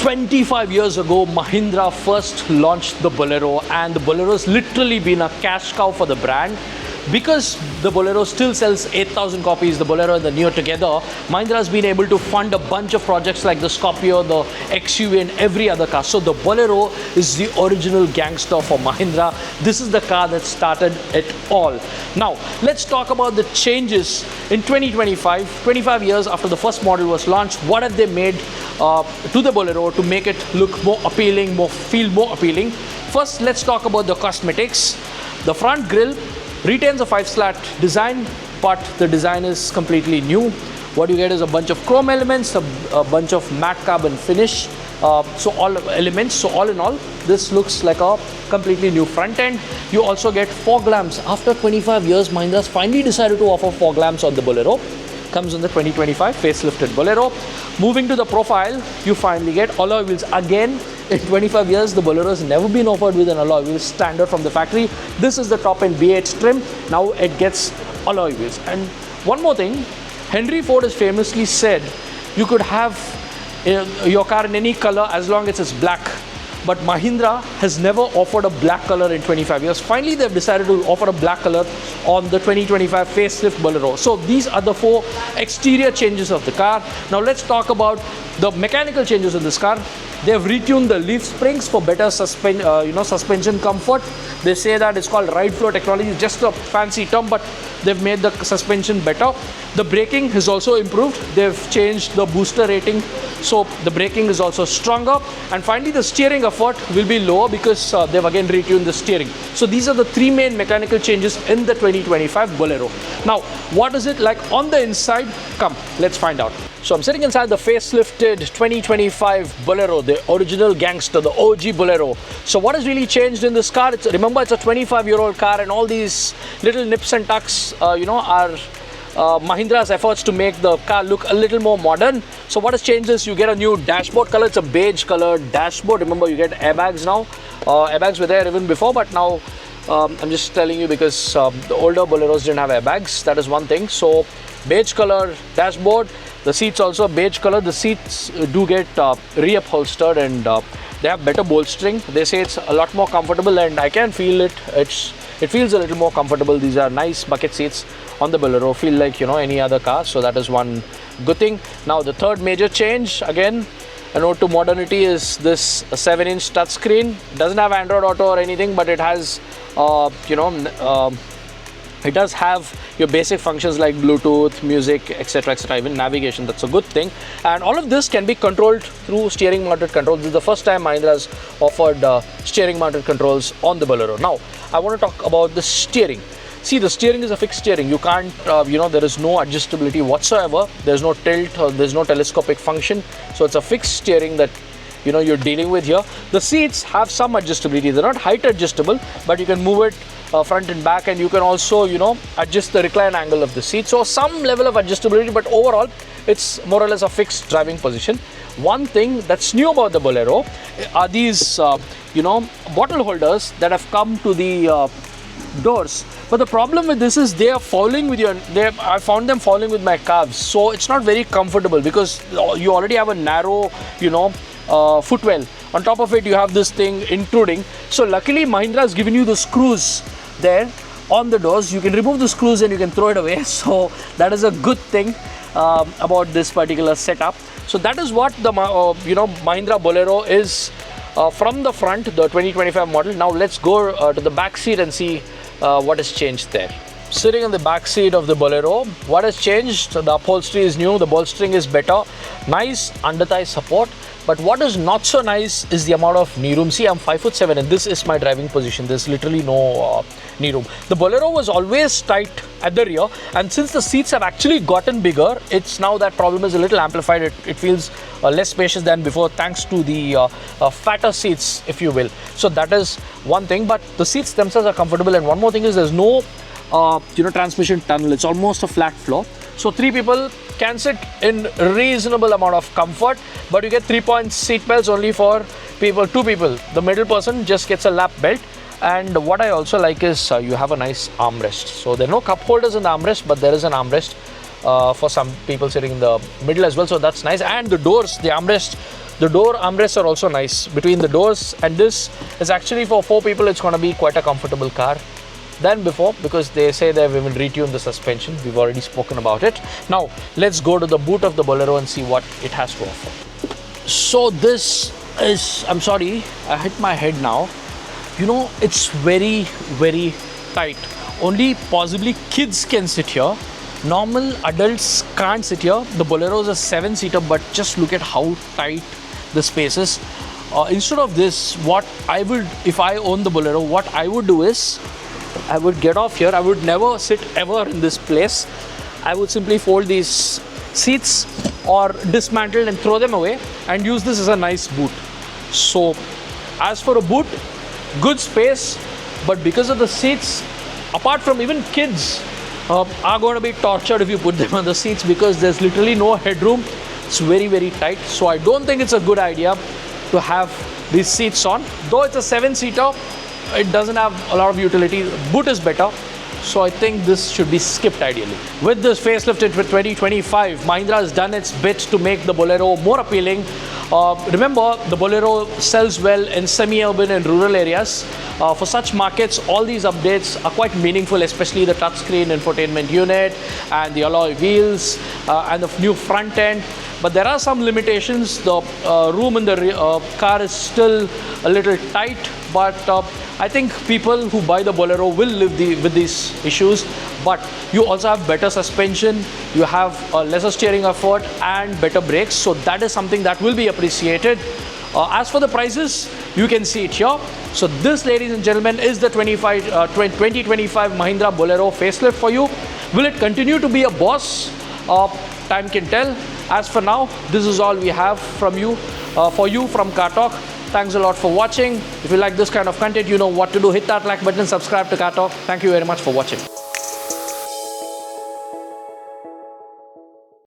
25 years ago, Mahindra first launched the Bolero, and the Bolero has literally been a cash cow for the brand. Because the Bolero still sells 8,000 copies, the Bolero and the Neo together, Mahindra has been able to fund a bunch of projects like the Scorpio, the XUV and every other car. So the Bolero is the original gangster for Mahindra. This is the car that started it all. Now, let's talk about the changes in 2025, 25 years after the first model was launched. What have they made to the Bolero to make it look more appealing, feel more appealing? First, let's talk about the cosmetics. The front grille retains a 5-slat design, but the design is completely new. What you get is a bunch of chrome elements, a bunch of matte carbon finish, so all elements. So all in all, this looks like a completely new front end. You also get fog lamps. After 25 years, Mahindra's finally decided to offer fog lamps on the Bolero. Comes in the 2025 facelifted Bolero. Moving to the profile, you finally get alloy wheels. Again, in 25 years, the Bolero has never been offered with an alloy wheel standard from the factory. This is the top end B8 trim. Now it gets alloy wheels. And one more thing, Henry Ford has famously said you could have your car in any color as long as it's black. But Mahindra has never offered a black color in 25 years. Finally, they've decided to offer a black color on the 2025 facelift Bolero. So these are the 4 exterior changes of the car. Now let's talk about the mechanical changes in this car. They have retuned the leaf springs for better suspension comfort. They say that it's called ride flow technology. It's just a fancy term, but they've made the suspension better. The braking has also improved. They've changed the booster rating, so the braking is also stronger. And finally, the steering effort will be lower because they've again retuned the steering. So these are the 3 main mechanical changes in the 2025 Bolero. Now, what is it like on the inside? Come, let's find out. So I'm sitting inside the facelifted 2025 Bolero, the original gangster, the OG Bolero. So what has really changed in this car? Remember, it's a 25-year-old car, and all these little nips and tucks, are Mahindra's efforts to make the car look a little more modern. So what has changed is you get a new dashboard color. It's a beige colored dashboard. Remember, you get airbags now. Airbags were there even before, but now I'm just telling you because the older Boleros didn't have airbags. That is one thing. So beige color dashboard. The seats also beige color. The seats do get reupholstered, and they have better bolstering. They say it's a lot more comfortable, and I can feel it. It feels a little more comfortable. These are nice bucket seats on the Bolero. Feel like any other car. So that is one good thing. Now the third major change, again, a note to modernity, is this 7-inch touchscreen. Doesn't have Android Auto or anything, but it has it does have your basic functions like Bluetooth, music, etc, etc, even navigation. That's a good thing. And all of this can be controlled through steering mounted controls. This is the first time Mahindra has offered steering mounted controls on the Bolero. Now, I want to talk about the steering. See, the steering is a fixed steering. You can't, there is no adjustability whatsoever. There's no tilt, or there's no telescopic function. So it's a fixed steering that you're dealing with here. The seats have some adjustability. They're not height adjustable, but you can move it front and back, and you can also adjust the recline angle of the seat. So some level of adjustability, but overall it's more or less a fixed driving position. One thing that's new about the Bolero are these bottle holders that have come to the doors. But the problem with this is they are fouling with I found them fouling with my calves. So it's not very comfortable because you already have a narrow footwell. On top of it, you have this thing intruding. So luckily, Mahindra has given you the screws there on the doors. You can remove the screws and you can throw it away. So that is a good thing about this particular setup. So that is what the Mahindra Bolero is from the front, the 2025 model. Now let's go to the back seat and see what has changed there. Sitting in the back seat of the Bolero, what has changed? The upholstery is new, the bolstering is better, nice under thigh support. But what is not so nice is the amount of knee room. See, I'm 5'7" and this is my driving position. There's literally no knee room. The Bolero was always tight at the rear, and since the seats have actually gotten bigger, it's now that problem is a little amplified. It feels less spacious than before, thanks to the fatter seats, if you will. So that is one thing, but the seats themselves are comfortable. And one more thing is there's no transmission tunnel. It's almost a flat floor. So 3 people can sit in reasonable amount of comfort, but you get 3-point seat belts only for 2 people. The middle person just gets a lap belt. And what I also like is you have a nice armrest. So there are no cup holders in the armrest, but there is an armrest for some people sitting in the middle as well. So that's nice. And the doors, the armrest The door armrests are also nice. Between the doors and this is actually for 4 people, it's going to be quite a comfortable car than before, because they say they've even retuned the suspension. We've already spoken about it. Now let's go to the boot of the Bolero and see what it has to offer. So this is, I'm sorry, I hit my head now. You know, it's very, very tight. Only possibly kids can sit here. Normal adults can't sit here. The Bolero is a 7-seater, but just look at how tight the space is. Instead of this, what I would, if I own the Bolero, what I would do is, I would get off here. I would never sit ever in this place. I would simply fold these seats or dismantle and throw them away and use this as a nice boot. So as for a boot, good space, but because of the seats, apart from even kids are going to be tortured if you put them on the seats, because there's literally no headroom. It's very, very tight. So I don't think it's a good idea to have these seats on. Though it's a 7-seater, it doesn't have a lot of utility. Boot is better. So I think this should be skipped ideally. With this facelift in 2025, Mahindra has done its bit to make the Bolero more appealing. Remember, the Bolero sells well in semi-urban and rural areas. For such markets, all these updates are quite meaningful, especially the touchscreen infotainment unit and the alloy wheels and the new front end. But there are some limitations. The room in the car is still a little tight, but I think people who buy the Bolero will live with these issues. But you also have better suspension, you have lesser steering effort and better brakes. So that is something that will be appreciated. As for the prices, you can see it here. So this, ladies and gentlemen, is the 2025 Mahindra Bolero facelift for you. Will it continue to be a boss? Time can tell. As for now, this is all we have from you, for you from Car Talk. Thanks a lot for watching. If you like this kind of content, you know what to do. Hit that like button, subscribe to Car Talk. Thank you very much for watching.